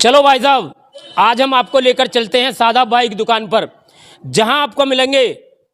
चलो भाई साहब, आज हम आपको लेकर चलते हैं सादाब भाई की दुकान पर, जहां आपको मिलेंगे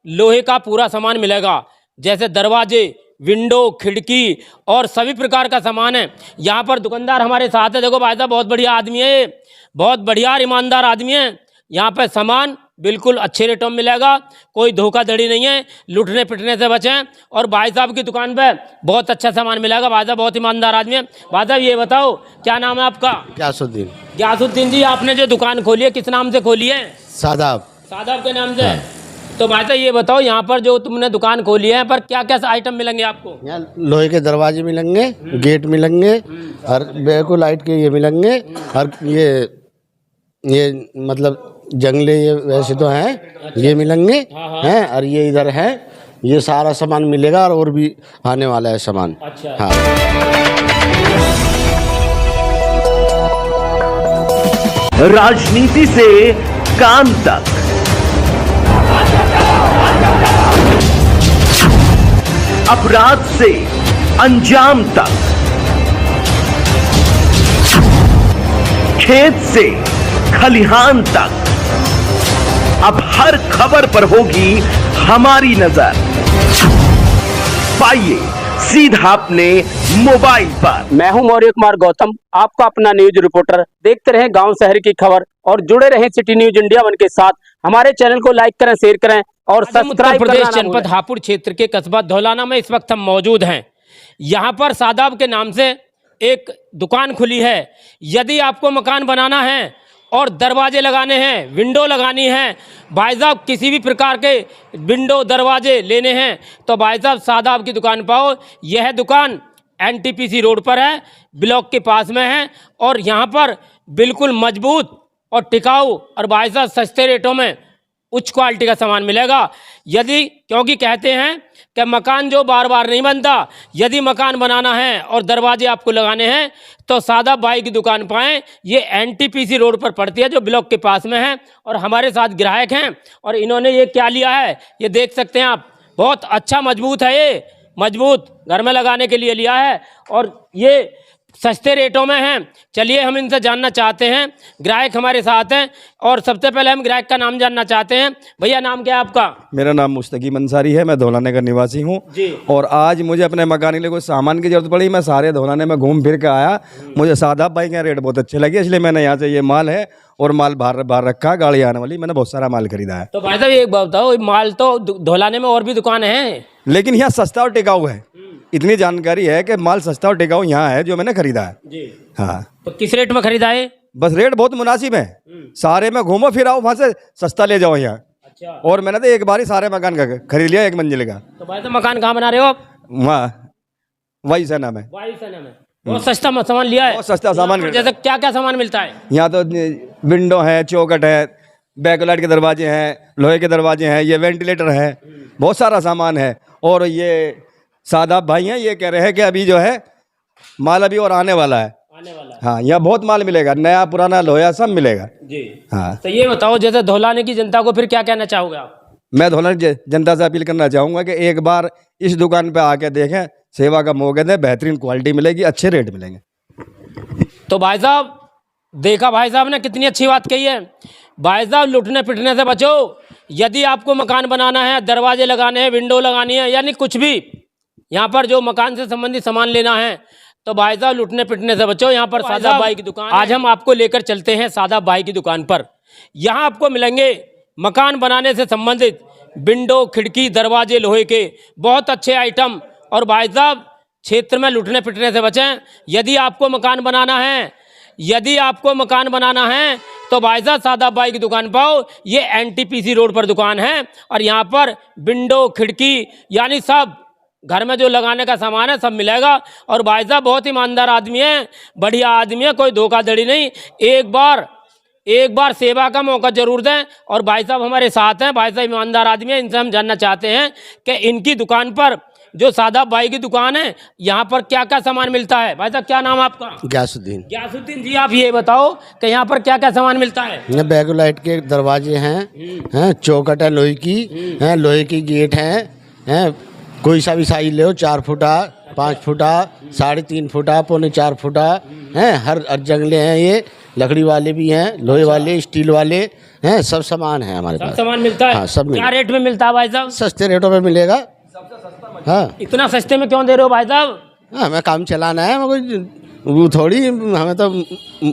लोहे का पूरा सामान मिलेगा, जैसे दरवाजे, विंडो, खिड़की और सभी प्रकार का सामान है। यहाँ पर दुकानदार हमारे साथ है। देखो भाई साहब, बहुत बढ़िया आदमी है ये, बहुत बढ़िया और ईमानदार आदमी है। यहाँ पर सामान बिल्कुल अच्छे रेटों में मिलेगा, कोई धोखाधड़ी नहीं है, लूटने पिटने से बचें। और भाई साहब की दुकान पे बहुत अच्छा सामान मिलेगा। भाई साहब बहुत ईमानदार आदमी है। भाई साहब ये बताओ, क्या नाम है आपका? ग्यासुद्दीन। ग्यासुद्दीन जी, आपने जो दुकान खोली है किस नाम से खोली है? सादाब। सादाब के नाम से। तो भाई साहब ये बताओ, यहाँ पर जो तुमने दुकान खोली है पर क्या क्या आइटम मिलेंगे आपको? यहाँ लोहे के दरवाजे मिलेंगे, गेट मिलेंगे और बैको लाइट के ये मिलेंगे और ये मतलब जंगले ये वैसे तो हैं, ये मिलेंगे हैं। और ये इधर है, ये सारा सामान मिलेगा और भी आने वाला है सामान। अच्छा। हाँ। राजनीति से काम तक, अपराध से अंजाम तक, खेत से खलिहान तक, अब हर खबर पर होगी हमारी नजर। पाइए सीधा अपने मोबाइल पर। मैं हूं मौर्य कुमार गौतम, आपका अपना न्यूज रिपोर्टर। देखते रहें गांव शहर की खबर और जुड़े रहें सिटी न्यूज इंडिया वन के साथ। हमारे चैनल को लाइक करें, शेयर करें और सब्सक्राइब करें। उत्तर प्रदेश जनपद हापुड़ क्षेत्र के कस्बा धौलाना में इस वक्त हम मौजूद हैं। यहाँ पर सादाब के नाम से एक दुकान खुली है। यदि आपको मकान बनाना है और दरवाजे लगाने हैं, विंडो लगानी है, भाई साहब किसी भी प्रकार के विंडो दरवाजे लेने हैं तो भाई साहब सादाब की दुकान पाओ। यह दुकान एनटीपीसी रोड पर है, ब्लॉक के पास में है और यहाँ पर बिल्कुल मजबूत और टिकाऊ और भाई साहब सस्ते रेटों में उच्च क्वालिटी का सामान मिलेगा। यदि क्योंकि कहते हैं कि मकान जो बार बार नहीं बनता, यदि मकान बनाना है और दरवाजे आपको लगाने हैं तो सादाब भाई की दुकान पाएं। ये एनटीपीसी रोड पर पड़ती है, जो ब्लॉक के पास में है। और हमारे साथ ग्राहक हैं और इन्होंने ये क्या लिया है, ये देख सकते हैं आप। बहुत अच्छा मजबूत है, ये मजबूत घर में लगाने के लिए लिया है और ये सस्ते रेटों में हैं। चलिए हम इनसे जानना चाहते हैं। ग्राहक हमारे साथ हैं और सबसे पहले हम ग्राहक का नाम जानना चाहते हैं। भैया नाम क्या है आपका? मेरा नाम मुस्तकीम अंसारी है, मैं धौलाने का निवासी हूँ और आज मुझे अपने मकान के लिए कोई सामान की जरूरत पड़ी। मैं सारे धौलाने में घूम फिर के आया, मुझे सादाब भाई के रेट बहुत अच्छे लगे, इसलिए मैंने यहाँ से ये माल है और माल बाहर रखा, गाड़ी आने वाली, मैंने बहुत सारा माल खरीदा है। तो भाई साहब एक बात बताओ, माल तो धौलाने में और भी दुकान है, लेकिन यहाँ सस्ता और टिकाऊ है। इतनी जानकारी है कि माल सस्ता और टिकाऊ यहाँ है जो मैंने खरीदा है जी। हाँ। तो किस रेट में खरीदा है? बस रेट बहुत मुनासिब है, सारे में घूमो फिर आओ, वहाँ से सस्ता ले जाओ यहाँ। अच्छा। और मैंने तो एक बार ही सारे मकान का खरीद लिया, एक मंजिल का। तो भाई साहब मकान कहाँ बना रहे हो आप? वहाँ वायुसेना में। वायुसेना में बहुत सस्ता सामान लिया है। बहुत सस्ता सामान। जैसे क्या क्या सामान मिलता है यहाँ? तो विंडो है, चौखट है, बैकलाइट के दरवाजे हैं, लोहे के दरवाजे हैं, ये वेंटिलेटर है, बहुत सारा सामान है। और ये सादाब भाई हैं, ये कह रहे हैं कि अभी जो है माल अभी और आने वाला है। हाँ, यहाँ बहुत माल मिलेगा, नया पुराना लोहा सब मिलेगा जी। हाँ। तो ये बताओ, जैसे धौलाने की जनता को फिर क्या कहना चाहोगे आप? मैं धौलाने जनता से अपील करना चाहूँगा कि एक बार इस दुकान पे आके देखें, सेवा का मौका दें, बेहतरीन क्वालिटी मिलेगी, अच्छे रेट मिलेंगे। तो भाई साहब देखा, भाई साहब ने कितनी अच्छी बात कही है। भाई साहब लुटने पिटने से बचो। यदि आपको मकान बनाना है, दरवाजे लगाने हैं, विंडो लगानी है, यानी कुछ भी यहाँ पर जो मकान से संबंधित सामान लेना है तो भाई साहब लुटने पिटने से बचो। यहाँ पर सादाब भाई की दुकान, आज हम आपको लेकर चलते हैं सादाब भाई की दुकान पर। यहाँ आपको मिलेंगे मकान बनाने से संबंधित विंडो, खिड़की, दरवाजे लोहे के बहुत अच्छे आइटम। और भाई साहब क्षेत्र में लुटने पिटने से बचें। यदि आपको मकान बनाना है तो भाई साहब सादाब भाई की दुकान पाओ। ये एनटीपीसी रोड पर दुकान है और यहाँ पर विंडो, खिड़की यानी सब घर में जो लगाने का सामान है सब मिलेगा। और भाई साहब बहुत ईमानदार आदमी है, बढ़िया आदमी है, कोई धोखाधड़ी नहीं। एक बार सेवा का मौका जरूर दें। और भाई साहब हमारे साथ हैं, भाई साहब ईमानदार आदमी है। इनसे हम जानना चाहते हैं कि इनकी दुकान पर, जो सादाब भाई की दुकान है, यहाँ पर क्या क्या सामान मिलता है। भाई साहब क्या नाम है आपका? ग्यासुद्दीन। ग्यासुद्दीन जी, आप ये बताओ कि यहाँ पर क्या क्या सामान मिलता है? यहाँ बैको लाइट के दरवाजे हैं, चौखट है लोहे की, लोहे की गेट है, कोई सा भी साइज ले, 4 फुटा 5 फुटा, 3.5 फुटा, 3.25 फुटा हैं। हर जंगले हैं, ये लकड़ी वाले भी हैं, लोहे वाले, स्टील वाले हैं, सब सामान है हमारे सब पास। सामान मिलता है। हाँ, सब क्या रेट में मिलता है भाई साहब? सस्ते रेटों में मिलेगा। हाँ, इतना सस्ते में क्यों दे रहे हो भाई साहब? हाँ, हमें काम चलाना है, हमें वो थोड़ी, हमें तो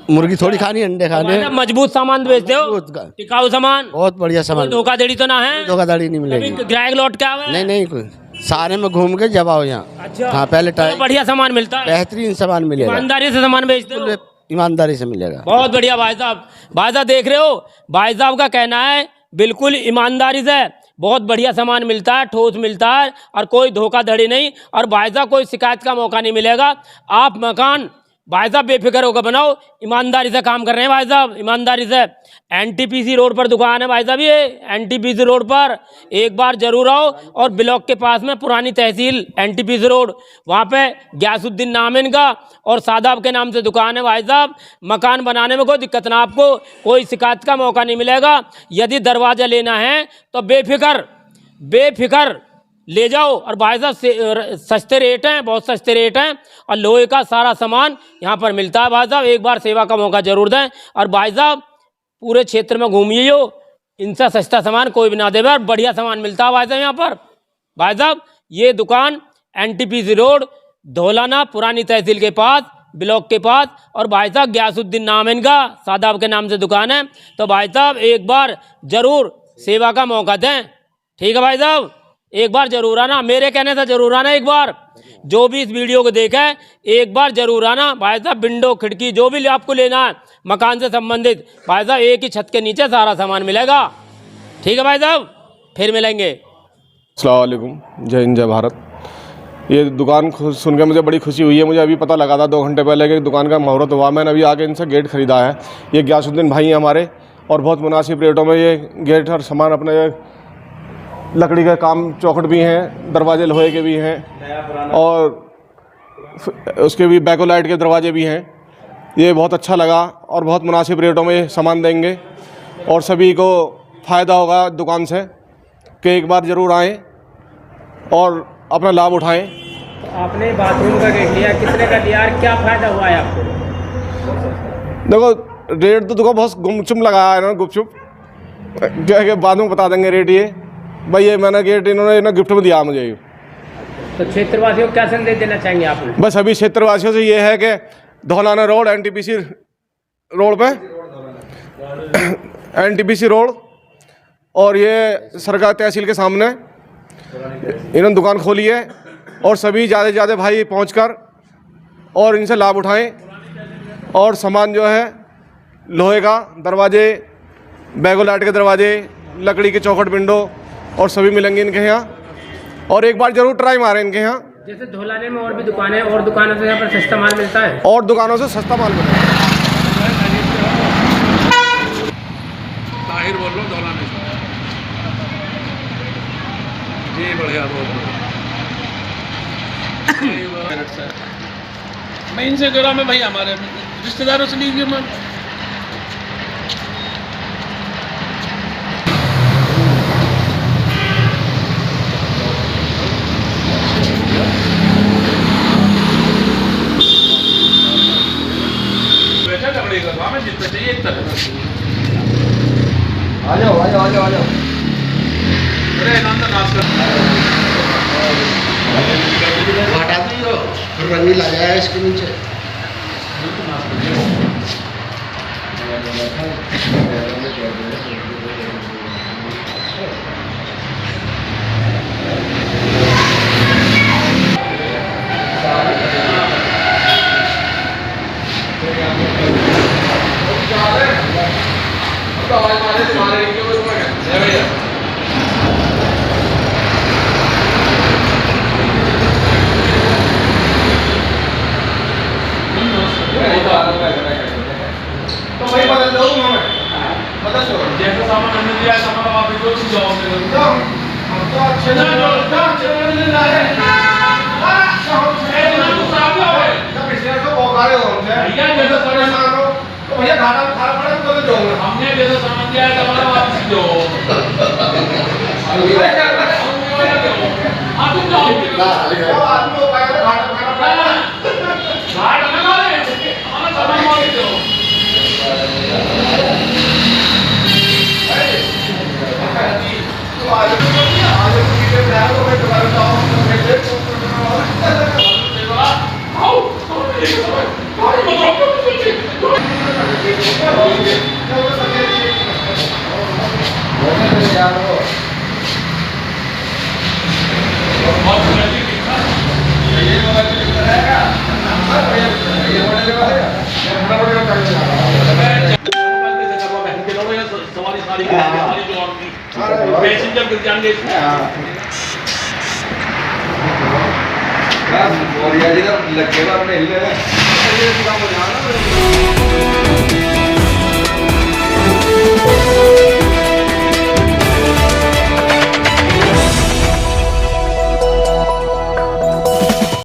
मुर्गी थोड़ी खानी, अंडे खाने। भाई साहब, मजबूत सामान बेचते हो, मजबूत का। टिकाऊ सामान, बहुत बढ़िया कोई सामान। धोखाधड़ी तो ना है? धोखाधड़ी नहीं मिलेगी। कभी ग्राहक लौट के आवे? नहीं नहीं, कोई सारे में घूम के जब आओ यहाँ। अच्छा। हाँ, पहले तो बढ़िया सामान मिलता है, बेहतरीन सामान मिलेगा, ईमानदारी से सामान बेचते हो? ईमानदारी से मिलेगा। बहुत बढ़िया भाई साहब। भाई साहब देख रहे हो, भाई साहब का कहना है बिल्कुल ईमानदारी से बहुत बढ़िया सामान मिलता है, ठोस मिलता है और कोई धोखाधड़ी नहीं। और भाई साहब कोई शिकायत का मौका नहीं मिलेगा। आप मकान भाई साहब बेफिक्र होकर बनाओ, ईमानदारी से काम कर रहे हैं भाई साहब, ईमानदारी से। एनटीपीसी रोड पर दुकान है भाई साहब, ये एनटीपीसी रोड पर एक बार जरूर आओ। और ब्लॉक के पास में पुरानी तहसील एनटीपीसी रोड, वहाँ पे गयासुद्दीन नाम है इनका और सादाब के नाम से दुकान है भाई साहब। मकान बनाने में कोई दिक्कत ना, आपको कोई शिकायत का मौका नहीं मिलेगा। यदि दरवाजा लेना है तो बेफिक्र ले जाओ। और भाई साहब सस्ते रेट हैं, बहुत सस्ते रेट हैं और लोहे का सारा सामान यहाँ पर मिलता है भाई साहब। एक बार सेवा का मौका जरूर दें। और भाई साहब पूरे क्षेत्र में घूमिए, हो इनसे सस्ता सामान कोई भी ना देवे और बढ़िया सामान मिलता है भाई साहब यहाँ पर। भाई साहब ये दुकान एनटीपीसी रोड, धौलाना, पुरानी तहसील के पास, ब्लॉक के पास। और भाई साहब गयासुद्दीन नाम है इनका, सादाब के नाम से दुकान है। तो भाई साहब एक बार जरूर सेवा का मौका दें, ठीक है भाई साहब? एक बार जरूर आना, मेरे कहने से जरूर आना। एक बार जो भी इस वीडियो को देखा है एक बार जरूर आना भाई साहब। विंडो, खिड़की जो भी आपको लेना है मकान से संबंधित, भाई साहब एक ही छत के नीचे सारा सामान मिलेगा, ठीक है भाई साहब? फिर मिलेंगे। अस्सलाम वालेकुम, जय हिंद, जय भारत। ये दुकान सुन के मुझे बड़ी खुशी हुई है। मुझे अभी पता लगा था 2 घंटे पहले कि दुकान का मुहूर्त हुआ। मैंने अभी आके इनसे गेट ख़रीदा है। ये गयासुद्दीन भाई हैं हमारे और बहुत मुनासिब रेटों में ये गेट और सामान, अपने लकड़ी का काम, चौखट भी हैं, दरवाजे लोहे के भी हैं और उसके भी बैकोलाइट के दरवाजे भी हैं। ये बहुत अच्छा लगा और बहुत मुनासिब रेटों में सामान देंगे और सभी को फ़ायदा होगा दुकान से कि एक बार ज़रूर आएँ और अपना लाभ उठाएं। तो आपने बाथरूम का गेट लिया, कितने का लिया और क्या फ़ायदा हुआ है आपको? देखो रेट तो दुकान बहुत गुमचुम लगाया है ना, गुपचुप क्या कि बाद में बता देंगे रेट। ये भाई ये मैंने गेट इन्होंने ना गिफ्ट में दिया मुझे। तो क्षेत्रवासियों को क्या संदेश देना चाहेंगे आप? बस अभी क्षेत्रवासियों से ये है कि धौलाना रोड, एनटीपीसी रोड पे, एनटीपीसी रोड और ये सरकार तहसील के सामने इन्होंने दुकान खोली है और सभी ज़्यादा से ज़्यादा भाई पहुंचकर और इनसे लाभ उठाएं। और सामान जो है लोहे का दरवाजे, बैगोलाइट के दरवाजे, लकड़ी के चौखट, विंडो और सभी मिलेंगे इनके यहाँ। और एक बार जरूर ट्राई मारें इनके यहाँ। जैसे धौलाने में और भी दुकानें हैं, और दुकानों से यहाँ पर सस्ता माल मिलता है? और दुकानों से सस्ता माल मिलता है। ताहिर बोल लो धौलाने से जी, बढ़िया, बहुत बढ़िया। मैं इनसे कह रहा, मैं भाई हमारे रिश्तेदारों से लीजिए। मैं जितना चाहिए इतना आ जाओ। अरे नंदा नाश्ता हटा दो, फिर रंगीला जाए इसके नीचे। तो वही बदल दो, बदल दो। जैसा सामान हमने दिया है सामान आप दो चीज जाओ हम तो अच्छे ना जो अच्छे ना है पिछले तो बोकारे हो भैया, जैसा परेशान हो तो भैया घाटा खाना पड़े तो दो। हमने जैसा सामान दिया है हमारा वापस दो। आप तुम जाओ आदमी हो पाएगा घाटा सवारी सारी जो और थी पैसेंजर गिर जाएंगे और ये लगे अपने हिले